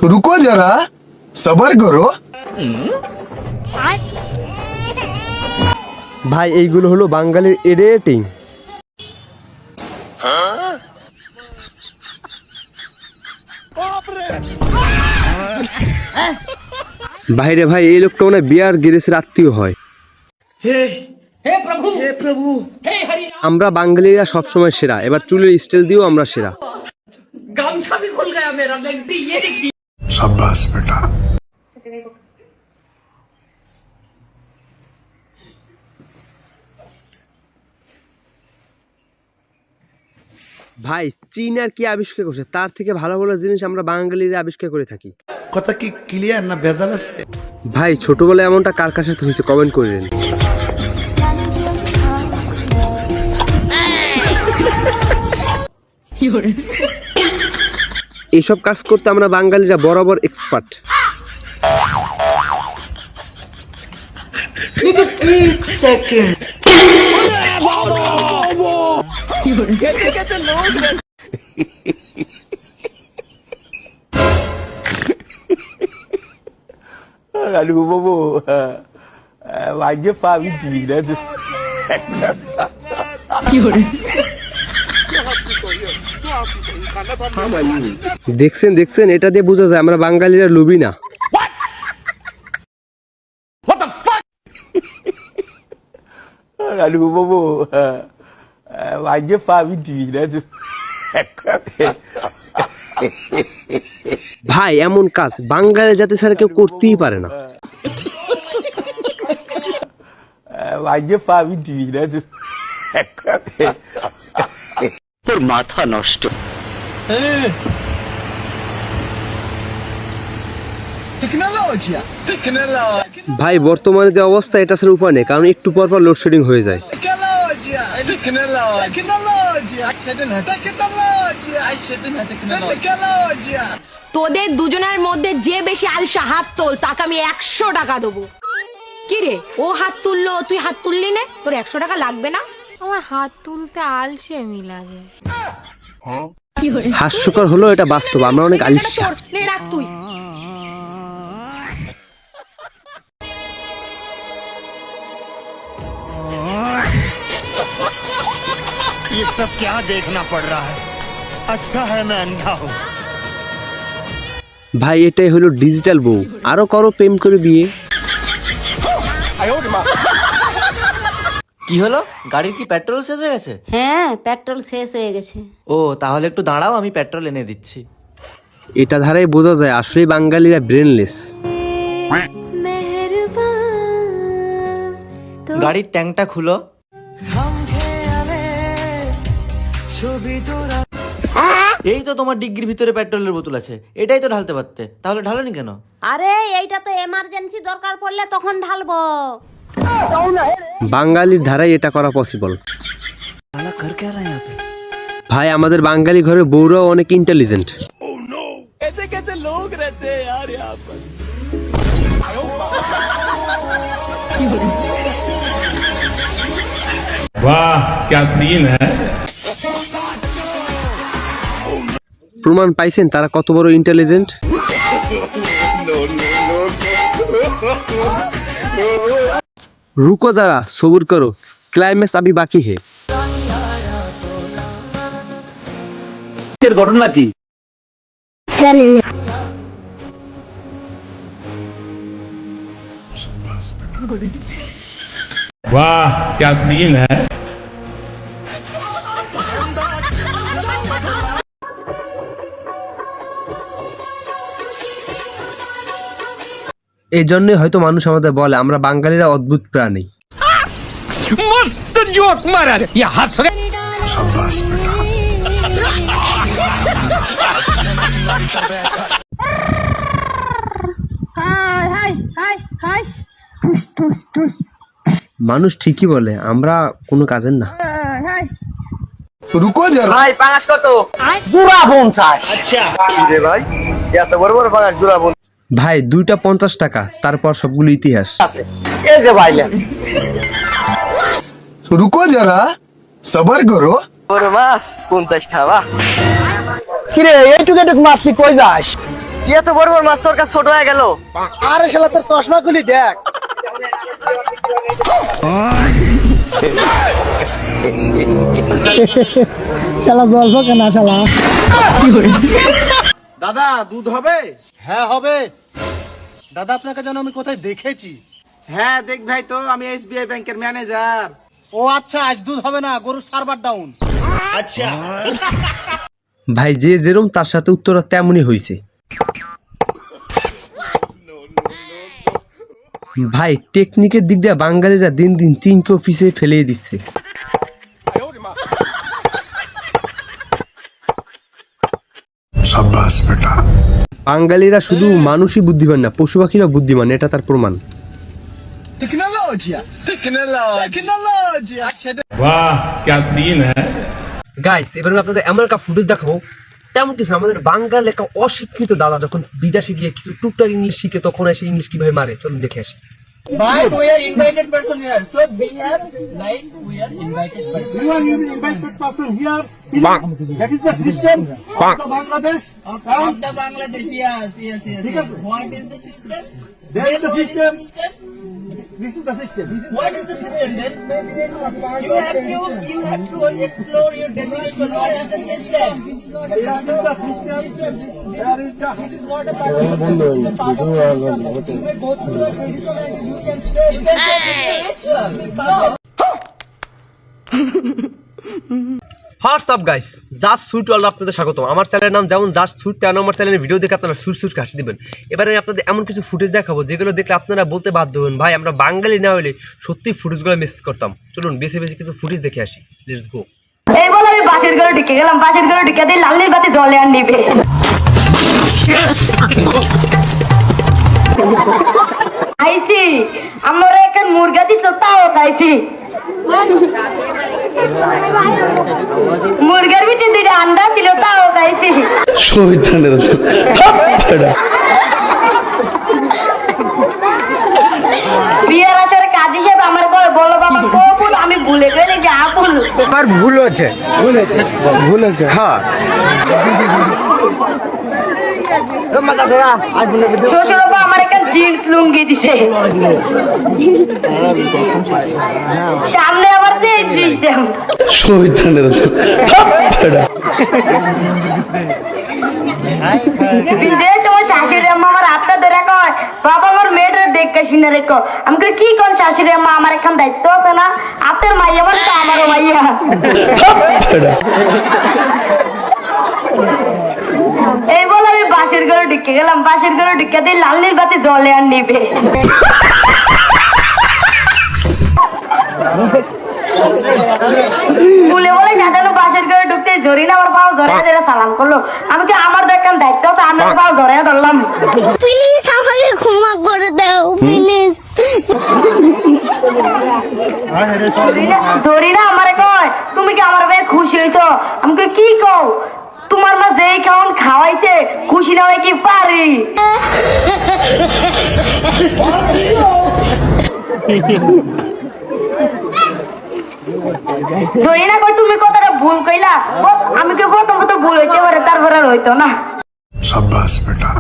रुको जरा सबर करो। ভাই এইগুলো হলো বাঙালির এডিটিং। ভাইরে ভাই এই লোকটা মনে হয় বিয়ার গিরিসের আত্মীয় হয়। আমরা বাঙালিরা সবসময় সেরা, এবার চুলের স্টাইল দিয়েও আমরা সেরা। शाबाश बेटा। ভাই চীন আর কি আবিষ্কার করছে, তার থেকে ভালো ভালো জিনিস আমরা বাঙালিরা আবিষ্কার করে থাকি। কথা কি ক্লিয়ার না ভেজাল আছে? ভাই ছোটবেলায় এমনটা কার কার সাথে হয়েছে কমেন্ট করেন। এইসব কাজ করতে আমরা বাঙালিরা বরাবর expert. Aduh bobo, aja paham gila tu. দেখছেন দেখছেন, এটা দিয়ে বোঝা যায় আমরা বাঙালিরা লোভী না। Aduh bobo, aja paham gila tu. ভাই এমন কাজ বাঙালি জাতি ছাড়া কেউ করতেই পারে না। Aja paham gila tu. তোর মাথা নষ্ট। ভাই বর্তমানে যে অবস্থা, এটা ছাড়া উপায় নেই, কারণ একটু পর পর লোডশেডিং হয়ে যায়। তোদের দুজনের মধ্যে যে বেশি আলসা হাত তোল, তাকে আমি 100 টাকা দেবো। কি রে, ও হাত তুললো তুই হাত তুললি না, তোর 100 টাকা লাগবে না? আমার হাত তুলতে আলসেমি লাগে। হাস্যকর হলো এটা বাস্তব, আমরা অনেক আলসা। নে রাখ তুই। ये सब क्या देखना पड़ रहा है? अच्छा है मैं अंधा हूँ। ভাই এটাই হলো ডিজিটাল বউ, আরো করো প্রেম করে বিয়ে। কি হলো, গাড়ির কি পেট্রোল শেষ হয়ে গেছে? হ্যাঁ, পেট্রোল শেষ হয়ে গেছে। ও তাহলে একটু দাঁড়াও, আমি পেট্রোল এনে দিচ্ছি। এটা ধারাই বোঝা যায় আসলে বাঙালিরা ব্রেনলেস। গাড়ির ট্যাঙ্কটা খুলো। এই তো তোমার ডিগ্রির ভিতরে পেট্রোলের বোতল আছে, এটাই তো ঢালতে পারতে, তাহলে ঢালোনি কেন? আরে এইটা তো এমার্জেন্সি দরকার পড়লে তখন ঢালবো। বাঙালির ধারাই এটা করা পসিবল। ভাই আমাদের বাঙালি ঘরে বউরাও অনেক ইন্টেলিজেন্ট। वाह क्या सीन है। প্রমাণ পাইছেন তারা কত বড় ইন্টেলিজেন্ট। রুকো যারা সবুর করো, ক্লাইম্যাক্স আবি বাকি হে। এর ঘটনা কি? वाह क्या सीन है। এই জন্যই হয়তো মানুষ আমাদের বলে আমরা বাঙালিরা অদ্ভুত প্রাণী। मस्त जोक मारा रे, ये हंस रहे। शाबाश बेटा। মানুষ ঠিকই বলে আমরা কোনো কাজের না। रुको जरा। ভাই পাঁচ কত? জোড়া 50। আচ্ছা রে ভাই, এত বড় বড় পাঁচ জোড়া ভাই 2টা 50 টাকা, তারপর সবগুলো ইতিহাস। আছে। এই যে ভাইলেন, रुको जरा सबर करो। বড় মাছ 50 টাকা। কিরে এইটুকু মাছলি কই যাস? এত বড় বড় মাছ তোর কাছে ছোট হয়ে গেল। আরে শালা তোর চশমা গুলি দেখ। শালা জল হোক না শালা। দাদা দুধ হবে? হ্যাঁ হবে। দাদা আপনাকে যেন আমি কোথায় দেখেছি। হ্যাঁ দেখ ভাই, তো আমি এসবিআই ব্যাংকের ম্যানেজার। ও আচ্ছা, আজ দুধ হবে না, গরুর সার্ভার ডাউন। আচ্ছা ভাই যে যেরম তার সাথে উত্তরটা তেমনই হয়েছে। ভাই টেকনিকের দিক দিয়ে বাঙালিরা দিন দিন চীনকে অফিসে ফেলিয়ে দিচ্ছে। বাঙালিরা শুধু মানুষই বুদ্ধিমান না, পশু পাখিরা বুদ্ধিমান, এটা তার প্রমাণ। वाह क्या सीन है। গাইস এবার আমি আপনাদের এমন একটা ফুটেজ দেখাবো, তেমন কিছু আমাদের বাঙাল একটা অশিক্ষিত দাদা যখন বিদেশে গিয়ে কিছু টুকটাক ইংলিশ শিখে তখন এসে ইংলিশ কিভাবে মারে, চলুন দেখে আসি। But we are invited person here, so we have like we are invited person. You are invited person here. That is the system of the Bangladesh. Of the Bangladesh, yes. What is the system? There is the system. This is the system. What is the system then? You have to explore your definition. What is the system? There is the system. There is the. This is not a part of the You may go through the tradition and you can say ritual. No. WhatsApp guys, just sweet world আপনাদের স্বাগতম। আমার চ্যানেলের নাম যেমন just sweet, তেমন আমার চ্যানেলের video দেখে আপনারা সুইট সুইট হাসি দিবেন। এবারে আমি আপনাদের এমন কিছু ফুটেজ দেখাবো যেগুলো দেখলে আপনারা বলতে বাধ্য হবেন, ভাই আমরা বাঙালি না হলে সত্যি ফুটেজগুলো মিস করতাম। চলুন বেশি বেশি কিছু ফুটেজ দেখে আসি, লেটস গো। এই বলে আমি বাসের ঘরে ঢুকে গেলাম, বাসের ঘরে ঢুকে দিয়ে লালনির বাতি জলে আর নিবে। আইছি আমরা একটা মুরগা দিছ, তাও খাইছি। মুরগার ভিতরে দুইটা আন্ডা ছিল, তাও খাইছি। বিয়ার আসার কাজ হিসেবে আমার বলো বাবা কবুল, আমি ভুলে গেলে যে আপুল। আমার ভুল হয়েছে, ভুল হয়েছে। হ্যাঁ শ্বশুর বাবা আমার একটা জিন্স লুঙ্গি দিছে, সামনে আবার সিস্টেম। বিদেশ আমার শাশুড়ি আম্মা আমার হাতটা ধরে কয়, বাবা আমার মেয়েটা দেখে শুনে রেখো। আমি কই কি কোন শাশুড়ি আম্মা, আমার এখন দায়িত্ব আছে না, আপনার মাইয়া আমার তো আমারও মাইয়া। এই বলে আমি বাসের ঘরে ঢুকে গেলাম, বাসের ঘরে ঢুকে দিয়ে লালনির বাতি জলে আর নিবে। বলে বলে সাজানো বাসের ঘরে ঢুকতে জরি না আমার পাও ধরে ধরে সালাম করলো। আমি কি আমার দেখান দায়িত্ব আছে, আমি পাও ধরে ধরলাম। প্লিজ আমাকে ক্ষমা করে দাও প্লিজ। ধরি না আমারে কয়, তুমি কি আমার ভাই খুশি হইছো? আমি কই কি কও, তোমার মা যেই খাওয়ান খাওয়াইছে খুশি না হয় কি পারি? ধরি না কই তুমি কথাটা ভুল কইলা। আমি কি প্রথম ভুল হইতে পারে, তারপরে আর হইতো না। शाबाश बेटा।